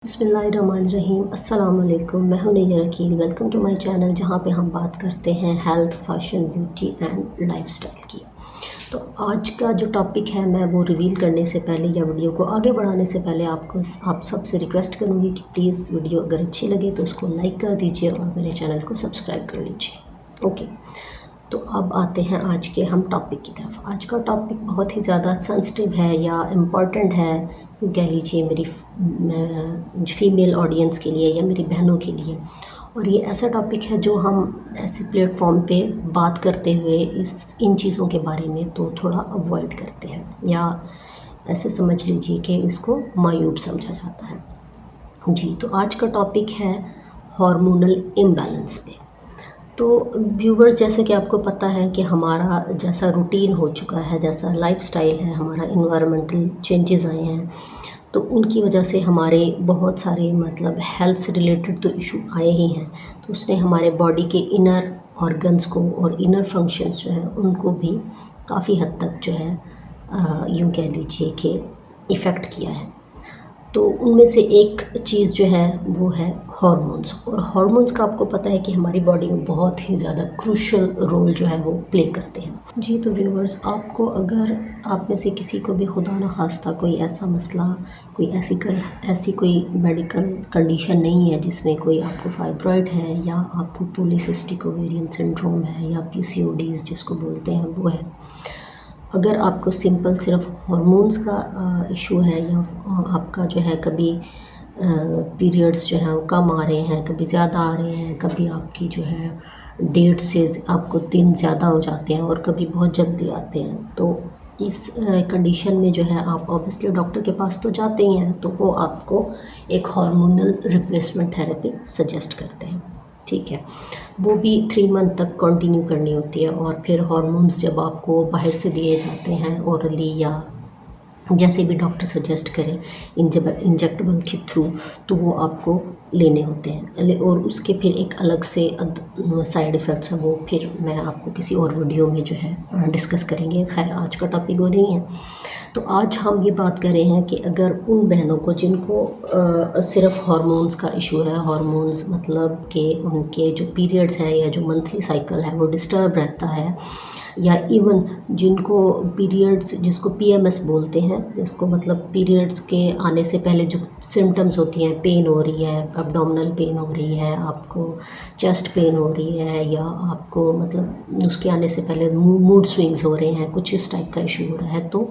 बिस्मिल्लाहिर्रहमानिर्रहीम। अस्सलाम वालेकुम। मैं हूं Nayyar Aqeel. Welcome to my channel जहां पे हम बात करते हैं health, fashion, beauty and lifestyle की। तो आज का जो टॉपिक है मैं वो रिवील करने से पहले या वीडियो को आगे बढ़ाने से पहले आप सबसे रिक्वेस्ट करूंगी कि प्लीज़ वीडियो अगर अच्छी लगे तो उसको लाइक कर दीजिए और मेरे चैनल को सब्सक्राइब कर लीजिए। ओके, तो अब आते हैं आज के हम टॉपिक की तरफ। आज का टॉपिक बहुत ही ज़्यादा सेंसिटिव है या इम्पॉर्टेंट है, कह लीजिए मेरी फीमेल ऑडियंस के लिए या मेरी बहनों के लिए। और ये ऐसा टॉपिक है जो हम ऐसे प्लेटफॉर्म पे बात करते हुए इन चीज़ों के बारे में तो थोड़ा अवॉइड करते हैं या ऐसे समझ लीजिए कि इसको मायूब समझा जाता है। जी, तो आज का टॉपिक है हार्मोनल इम्बैलेंस पे। तो व्यूवर्स, जैसे कि आपको पता है कि हमारा जैसा रूटीन हो चुका है, जैसा लाइफस्टाइल है, हमारा इन्वायरमेंटल चेंजेस आए हैं, तो उनकी वजह से हमारे बहुत सारे मतलब हेल्थ से रिलेटेड तो इशू आए ही हैं। तो उसने हमारे बॉडी के इनर ऑर्गन्स को और इनर फंक्शंस जो हैं उनको भी काफ़ी हद तक जो है यूँ कह लीजिए कि इफ़ेक्ट किया है। तो उनमें से एक चीज़ जो है वो है हार्मोन्स। और हार्मोन्स का आपको पता है कि हमारी बॉडी में बहुत ही ज़्यादा क्रूशल रोल जो है वो प्ले करते हैं। जी, तो व्यूवर्स, आपको अगर आप में से किसी को भी खुदा न खास्ता कोई ऐसा मसला, कोई ऐसी कोई मेडिकल कंडीशन नहीं है जिसमें कोई आपको फाइब्रॉइड है या आपको पॉलीसिस्टिक ओवेरियन सिंड्रोम है या पीसीओडीज जिसको बोलते हैं वो है, अगर आपको सिंपल सिर्फ हार्मोन्स का इशू है या आपका जो है कभी पीरियड्स जो हैं वो कम आ रहे हैं, कभी ज़्यादा आ रहे हैं, कभी आपकी जो है डेट से आपको दिन ज़्यादा हो जाते हैं और कभी बहुत जल्दी आते हैं, तो इस कंडीशन में जो है आप ऑब्वियसली डॉक्टर के पास तो जाते ही हैं, तो वो आपको एक हार्मोनल रिप्लेसमेंट थेरेपी सजेस्ट करते हैं। ठीक है, वो भी 3 मंथ तक कंटिन्यू करनी होती है। और फिर हार्मोन्स जब आपको बाहर से दिए जाते हैं ओरली या जैसे भी डॉक्टर सजेस्ट करें इंजेक्टेबल के थ्रू, तो वो आपको लेने होते हैं। और उसके फिर एक अलग से साइड इफ़ेक्ट्स हैं, वो फिर मैं आपको किसी और वीडियो में जो है डिस्कस करेंगे। खैर, आज का टॉपिक वो नहीं है। तो आज हम ये बात कर रहे हैं कि अगर उन बहनों को जिनको सिर्फ हार्मोन्स का इशू है, हार्मोन्स मतलब कि उनके जो पीरियड्स हैं या जो मंथली साइकिल है वो डिस्टर्ब रहता है, या इवन जिनको पीरियड्स जिसको पीएमएस बोलते हैं, जिसको मतलब पीरियड्स के आने से पहले जो सिम्टम्स होती हैं, पेन हो रही है, एब्डोमिनल पेन हो रही है, आपको चेस्ट पेन हो रही है, या आपको मतलब उसके आने से पहले मूड स्विंग्स हो रहे हैं, कुछ इस टाइप का इशू हो रहा है, तो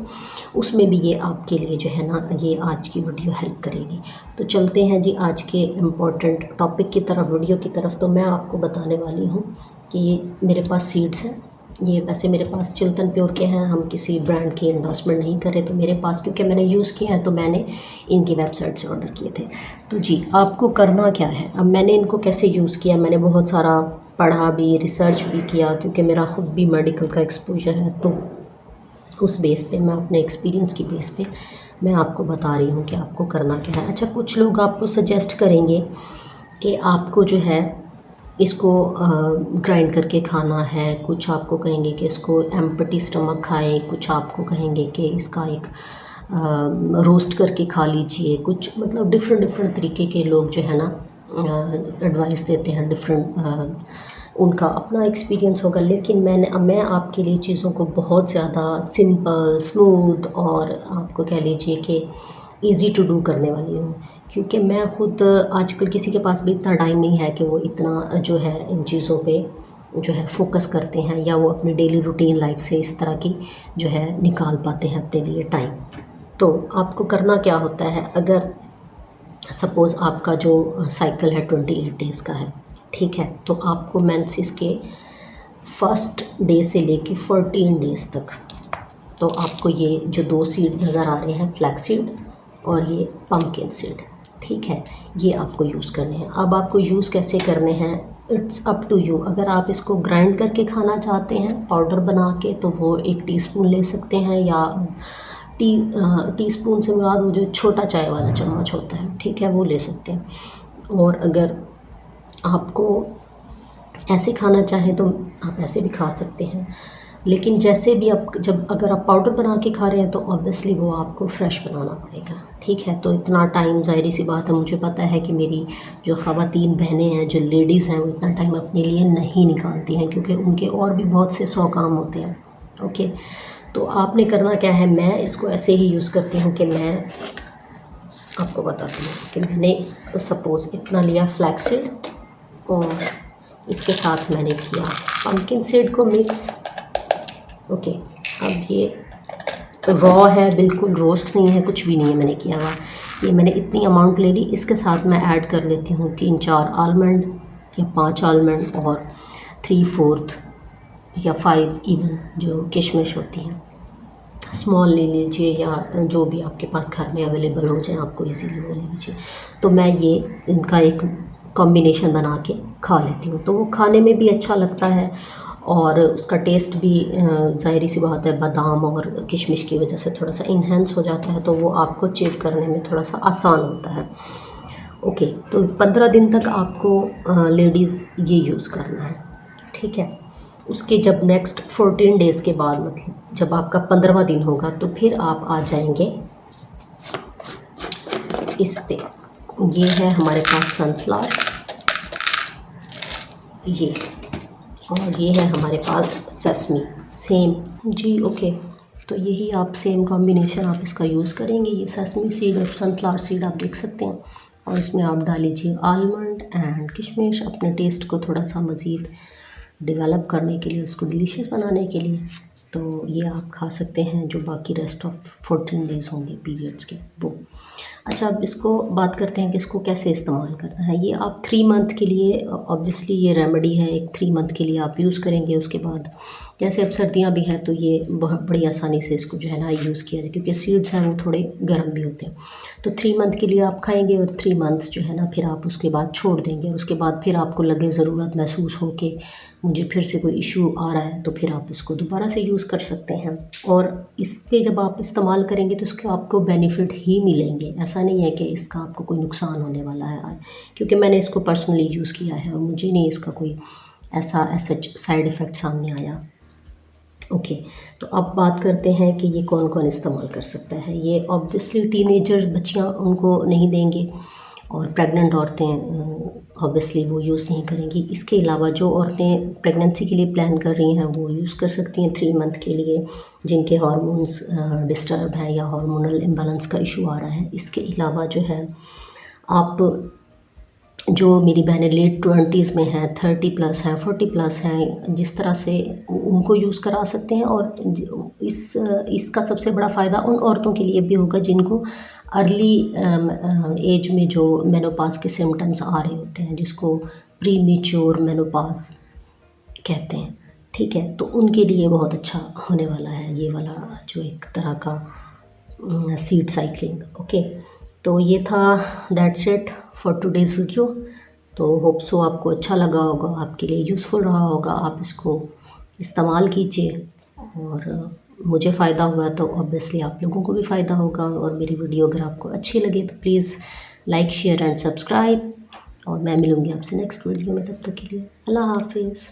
उसमें भी ये आपके लिए जो है ना ये आज की वीडियो हेल्प करेगी। तो चलते हैं जी आज के इम्पॉर्टेंट टॉपिक की तरफ, वीडियो की तरफ। तो मैं आपको बताने वाली हूँ कि ये मेरे पास सीड्स हैं। ये वैसे मेरे पास चिल्तन प्योर के हैं, हम किसी ब्रांड की एंडोर्समेंट नहीं करें, तो मेरे पास क्योंकि मैंने यूज़ किया है तो मैंने इनकी वेबसाइट से ऑर्डर किए थे। तो जी, आपको करना क्या है, अब मैंने इनको कैसे यूज़ किया, मैंने बहुत सारा पढ़ा भी, रिसर्च भी किया, क्योंकि मेरा ख़ुद भी मेडिकल का एक्सपोजर है। तो उस बेस पे मैं अपने एक्सपीरियंस की बेस पे मैं आपको बता रही हूँ कि आपको करना क्या है। अच्छा, कुछ लोग आपको सजेस्ट करेंगे कि आपको जो है इसको ग्राइंड करके खाना है, कुछ आपको कहेंगे कि इसको एम्प्टी स्टमक खाएं, कुछ आपको कहेंगे कि इसका एक रोस्ट करके खा लीजिए। कुछ मतलब डिफरेंट तरीके के लोग जो है ना एडवाइस देते हैं, डिफरेंट उनका अपना एक्सपीरियंस होगा। लेकिन मैं आपके लिए चीज़ों को बहुत ज़्यादा सिंपल, स्मूथ और आपको कह लीजिए कि ईज़ी टू डू करने वाली हूँ, क्योंकि मैं ख़ुद आजकल किसी के पास भी इतना टाइम नहीं है कि वो इतना जो है इन चीज़ों पे जो है फोकस करते हैं, या वो अपनी डेली रूटीन लाइफ से इस तरह की जो है निकाल पाते हैं अपने लिए टाइम। तो आपको करना क्या होता है, अगर सपोज़ आपका जो साइकिल है 28 डेज़ का है, ठीक है, तो आपको मेंसेस के फर्स्ट डे से लेके 14 डेज़ तक तो आपको ये जो 2 सीड नज़र आ रहे हैं, फ्लैक्स सीड और ये पम्पकिन सीड, ठीक है, ये आपको यूज़ करने हैं। अब आपको यूज़ कैसे करने हैं, इट्स अप टू यू। अगर आप इसको ग्राइंड करके खाना चाहते हैं पाउडर बना के, तो वो 1 टीस्पून ले सकते हैं, या टीस्पून से मुराद वो जो छोटा चाय वाला चम्मच होता है, ठीक है, वो ले सकते हैं। और अगर आपको ऐसे खाना चाहें तो आप ऐसे भी खा सकते हैं। लेकिन जैसे भी आप अगर आप पाउडर बना के खा रहे हैं तो ऑब्वियसली वो आपको फ्रेश बनाना पड़ेगा, ठीक ठीक है। तो इतना टाइम, ज़ाहिर सी बात है, मुझे पता है कि मेरी जो ख़वातीन बहनें हैं, जो लेडीज़ हैं, वो इतना टाइम अपने लिए नहीं निकालती हैं, क्योंकि उनके और भी बहुत से 100 काम होते हैं। ओके, तो आपने करना क्या है, मैं इसको ऐसे ही यूज़ करती हूँ कि मैं आपको बताती हूँ कि मैंने सपोज़ इतना लिया फ्लैक्सीड, और इसके साथ मैंने किया पम्पकिन सीड को मिक्स। ओके, अब ये रॉ है, बिल्कुल रोस्ट नहीं है, कुछ भी नहीं है मैंने किया हुआ। ये मैंने इतनी अमाउंट ले ली, इसके साथ मैं ऐड कर लेती हूँ 3-4 आलमंड या 5 आलमंड, और 3/4 या 5 इवन जो किशमिश होती हैं, स्मॉल ले लीजिए या जो भी आपके पास घर में अवेलेबल हो जाए, आपको इजीली वो ले लीजिए। तो मैं ये इनका एक कॉम्बिनेशन बना के खा लेती हूँ, तो वो खाने में भी अच्छा लगता है, और उसका टेस्ट भी ज़ाहिर सी बात है, बादाम और किशमिश की वजह से थोड़ा सा इन्हेंस हो जाता है, तो वो आपको चेव करने में थोड़ा सा आसान होता है। ओके, तो 15 दिन तक आपको लेडीज़ ये यूज़ करना है, ठीक है। उसके जब नेक्स्ट 14 डेज़ के बाद, मतलब जब आपका 15वां दिन होगा, तो फिर आप आ जाएंगे इस पे। ये है हमारे पास सनफ्लावर, ये, और ये है हमारे पास सेसमी, सेम जी। ओके, तो यही आप सेम कॉम्बिनेशन आप इसका यूज़ करेंगे। ये सेसमी सीड और सनफ्लावर सीड आप देख सकते हैं, और इसमें आप डाल लीजिए आलमंड एंड किशमिश, अपने टेस्ट को थोड़ा सा मज़ीद डेवलप करने के लिए, उसको डिलीशियस बनाने के लिए। तो ये आप खा सकते हैं जो बाकी रेस्ट ऑफ 14 डेज़ होंगे पीरियड्स के, वो। अच्छा, अब इसको बात करते हैं कि इसको कैसे इस्तेमाल करना है। ये आप 3 मंथ के लिए, ऑब्वियसली ये रेमेडी है, एक 3 मंथ के लिए आप यूज़ करेंगे। उसके बाद जैसे अब सर्दियाँ भी हैं, तो ये बहुत बड़ी आसानी से इसको जो है ना यूज़ किया जाए, क्योंकि सीड्स हैं वो थोड़े गर्म भी होते हैं। तो 3 मंथ के लिए आप खाएंगे, और 3 मंथ जो है ना फिर आप उसके बाद छोड़ देंगे, और उसके बाद फिर आपको लगे ज़रूरत महसूस हो कि मुझे फिर से कोई इशू आ रहा है, तो फिर आप इसको दोबारा से यूज़ कर सकते हैं। और इसके जब आप इस्तेमाल करेंगे तो इसके आपको बेनिफिट ही मिलेंगे, ऐसा नहीं है कि इसका आपको कोई नुकसान होने वाला है, क्योंकि मैंने इसको पर्सनली यूज़ किया है और मुझे नहीं इसका कोई ऐसा साइड इफ़ेक्ट सामने आया। ओके, तो अब बात करते हैं कि ये कौन कौन इस्तेमाल कर सकता है। ये ऑब्वियसली टीनेजर बच्चियाँ उनको नहीं देंगे, और प्रेग्नेंट औरतें ऑब्वियसली वो यूज़ नहीं करेंगी। इसके अलावा जो औरतें प्रेगनेंसी के लिए प्लान कर रही हैं, वो यूज़ कर सकती हैं 3 मंथ के लिए, जिनके हार्मोन्स डिस्टर्ब हैं या हार्मोनल इम्बैलेंस का इशू आ रहा है। इसके अलावा जो है, आप जो मेरी बहनें लेट 20s में हैं, 30 प्लस हैं, 40 प्लस हैं, जिस तरह से उनको यूज़ करा सकते हैं। और इसका सबसे बड़ा फ़ायदा उन औरतों के लिए भी होगा जिनको अर्ली एज में जो मेनोपॉज़ के सिम्टम्स आ रहे होते हैं, जिसको प्रीमेच्योर मेनोपॉज़ कहते हैं, ठीक है। तो उनके लिए बहुत अच्छा होने वाला है ये वाला जो एक तरह का सीड साइक्लिंग। ओके, तो ये था, that's it for today's video. तो होप सो आपको अच्छा लगा होगा, आपके लिए यूज़फुल रहा होगा। आप इसको इस्तेमाल कीजिए, और मुझे फ़ायदा हुआ तो ऑब्वियसली आप लोगों को भी फ़ायदा होगा। और मेरी वीडियो अगर आपको अच्छी लगे तो please like, share and subscribe, और मैं मिलूँगी आपसे नेक्स्ट वीडियो में। तब तक के लिए अल्लाह हाफिज़।